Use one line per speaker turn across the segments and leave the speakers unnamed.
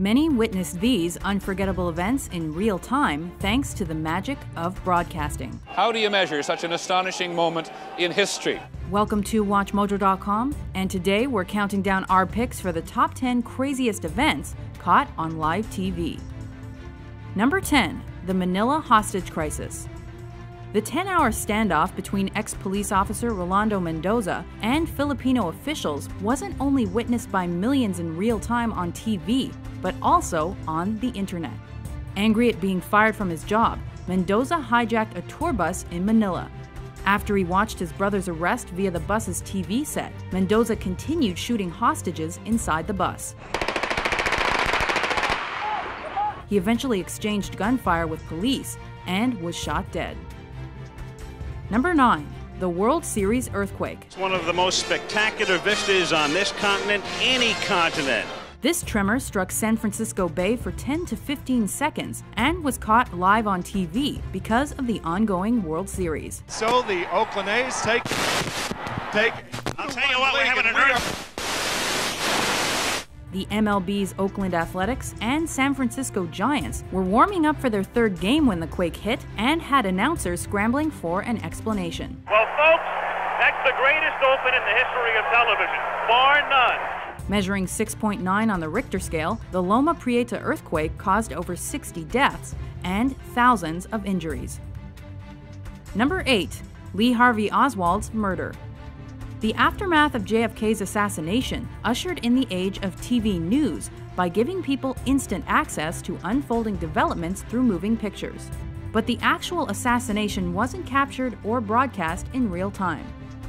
Many witnessed these unforgettable events in real time thanks to the magic of broadcasting.
How do you measure such an astonishing moment in history?
Welcome to WatchMojo.com, and today we're counting down our picks for the top 10 craziest events caught on live TV. Number 10. The Manila Hostage Crisis. The 10-hour standoff between ex-police officer Rolando Mendoza and Filipino officials wasn't only witnessed by millions in real time on TV, but also on the internet. Angry at being fired from his job, Mendoza hijacked a tour bus in Manila. After he watched his brother's arrest via the bus's TV set, Mendoza continued shooting hostages inside the bus. He eventually exchanged gunfire with police and was shot dead. Number 9. The World Series earthquake.
It's one of the most spectacular vistas on this continent, any continent.
This tremor struck San Francisco Bay for 10 to 15 seconds and was caught live on TV because of the ongoing World Series.
So the Oakland A's take.
I'll tell you what, we're having an earthquake.
The MLB's Oakland Athletics and San Francisco Giants were warming up for their third game when the quake hit and had announcers scrambling for an explanation.
Well, folks, that's the greatest open in the history of television, bar none.
Measuring 6.9 on the Richter scale, the Loma Prieta earthquake caused over 60 deaths and thousands of injuries. Number 8. Lee Harvey Oswald's murder. The aftermath of JFK's assassination ushered in the age of TV news by giving people instant access to unfolding developments through moving pictures. But the actual assassination wasn't captured or broadcast in real time.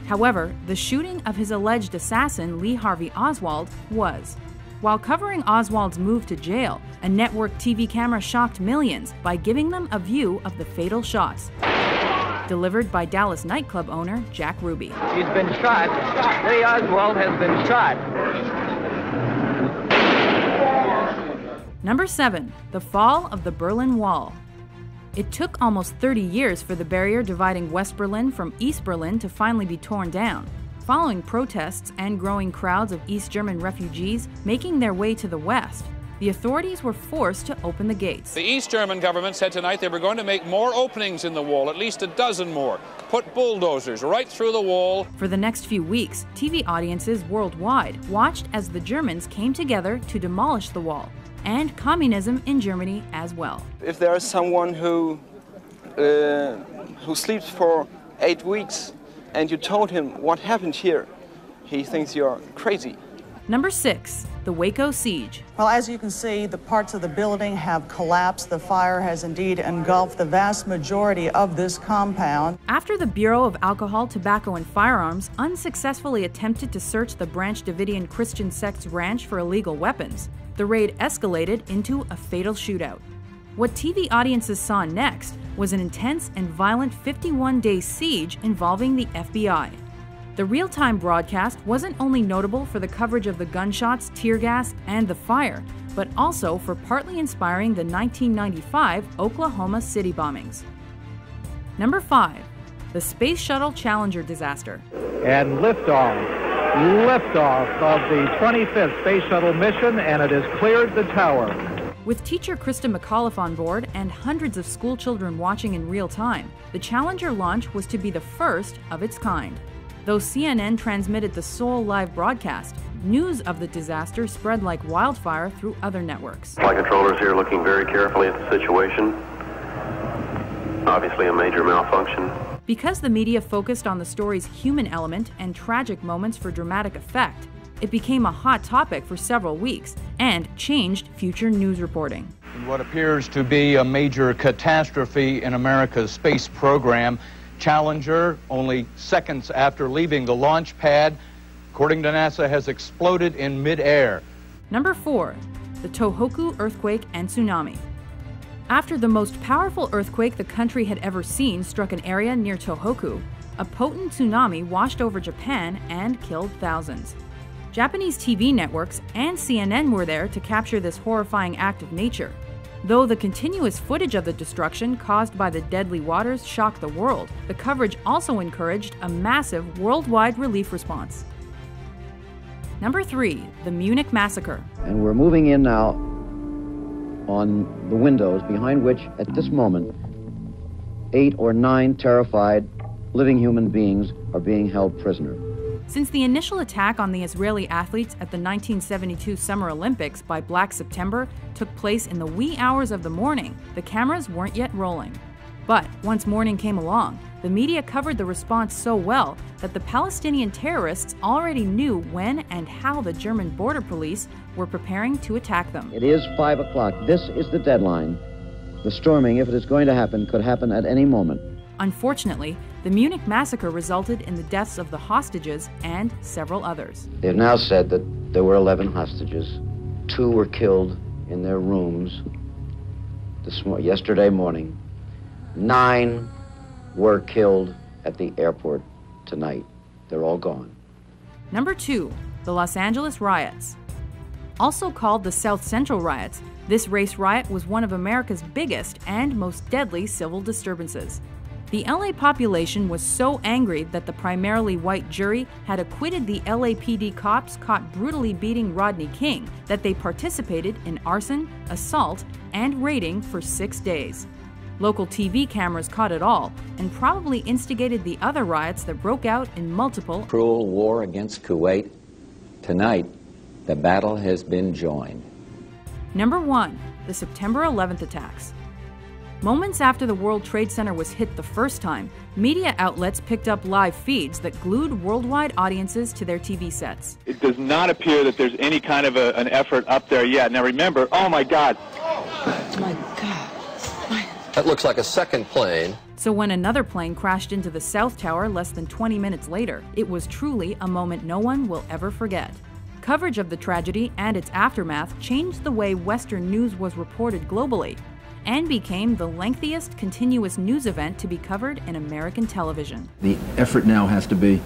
However, the shooting of his alleged assassin, Lee Harvey Oswald, was. While covering Oswald's move to jail, a network TV camera shocked millions by giving them a view of the fatal shots. Delivered by Dallas nightclub owner Jack Ruby.
He's been shot. Lee Oswald has been shot.
Number 7. The fall of the Berlin Wall. It took almost 30 years for the barrier dividing West Berlin from East Berlin to finally be torn down, following protests and growing crowds of East German refugees making their way to the West. The authorities were forced to open the gates.
The East German government said tonight they were going to make more openings in the wall, at least a dozen more. Put bulldozers right through the wall.
For the next few weeks, TV audiences worldwide watched as the Germans came together to demolish the wall, and communism in Germany as well.
If there is someone who sleeps for 8 weeks and you told him what happened here, he thinks you're crazy.
Number 6. The Waco Siege.
Well, as you can see, the parts of the building have collapsed. The fire has indeed engulfed the vast majority of this compound.
After the Bureau of Alcohol, Tobacco, and Firearms unsuccessfully attempted to search the Branch Davidian Christian sect's ranch for illegal weapons, the raid escalated into a fatal shootout. What TV audiences saw next was an intense and violent 51-day siege involving the FBI. The real-time broadcast wasn't only notable for the coverage of the gunshots, tear gas, and the fire, but also for partly inspiring the 1995 Oklahoma City bombings. Number 5. The Space Shuttle Challenger disaster.
And liftoff of the 25th Space Shuttle mission, and it has cleared the tower.
With teacher Krista McAuliffe on board and hundreds of school children watching in real time, the Challenger launch was to be the first of its kind. Though CNN transmitted the sole live broadcast, news of the disaster spread like wildfire through other networks.
Flight controllers here looking very carefully at the situation. Obviously a major malfunction.
Because the media focused on the story's human element and tragic moments for dramatic effect, it became a hot topic for several weeks and changed future news reporting.
In what appears to be a major catastrophe in America's space program, Challenger, only seconds after leaving the launch pad, according to NASA, has exploded in mid-air.
Number 4. The Tohoku earthquake and tsunami. After the most powerful earthquake the country had ever seen struck an area near Tohoku, a potent tsunami washed over Japan and killed thousands. Japanese TV networks and CNN were there to capture this horrifying act of nature. Though the continuous footage of the destruction caused by the deadly waters shocked the world, the coverage also encouraged a massive worldwide relief response. Number 3. The Munich Massacre.
And we're moving in now on the windows behind which, at this moment, 8 or 9 terrified living human beings are being held prisoner.
Since the initial attack on the Israeli athletes at the 1972 Summer Olympics by Black September took place in the wee hours of the morning, the cameras weren't yet rolling. But once morning came along, the media covered the response so well that the Palestinian terrorists already knew when and how the German border police were preparing to attack them.
It is 5 o'clock. This is the deadline. The storming, if it is going to happen, could happen at any moment.
Unfortunately, the Munich massacre resulted in the deaths of the hostages and several others.
They have now said that there were 11 hostages. 2 were killed in their rooms yesterday morning. 9 were killed at the airport tonight. They're all gone.
Number 2, the Los Angeles riots. Also called the South Central riots, this race riot was one of America's biggest and most deadly civil disturbances. The LA population was so angry that the primarily white jury had acquitted the LAPD cops caught brutally beating Rodney King that they participated in arson, assault, and raiding for 6 days. Local TV cameras caught it all and probably instigated the other riots that broke out in multiple
cruel war against Kuwait. Tonight, the battle has been joined.
Number 1, the September 11th attacks. Moments after the World Trade Center was hit the first time, media outlets picked up live feeds that glued worldwide audiences to their TV sets.
It does not appear that there's any kind of an effort up there yet. Now remember, oh my God.
Oh my God.
That looks like a second plane.
So when another plane crashed into the South Tower less than 20 minutes later, it was truly a moment no one will ever forget. Coverage of the tragedy and its aftermath changed the way Western news was reported globally and became the lengthiest continuous news event to be covered in American television.
The effort now has to be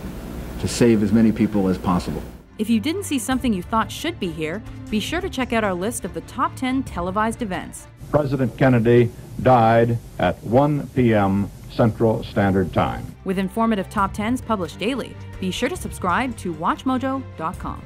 to save as many people as possible.
If you didn't see something you thought should be here, be sure to check out our list of the top 10 televised events.
President Kennedy died at 1 p.m. Central Standard Time.
With informative top 10s published daily, be sure to subscribe to WatchMojo.com.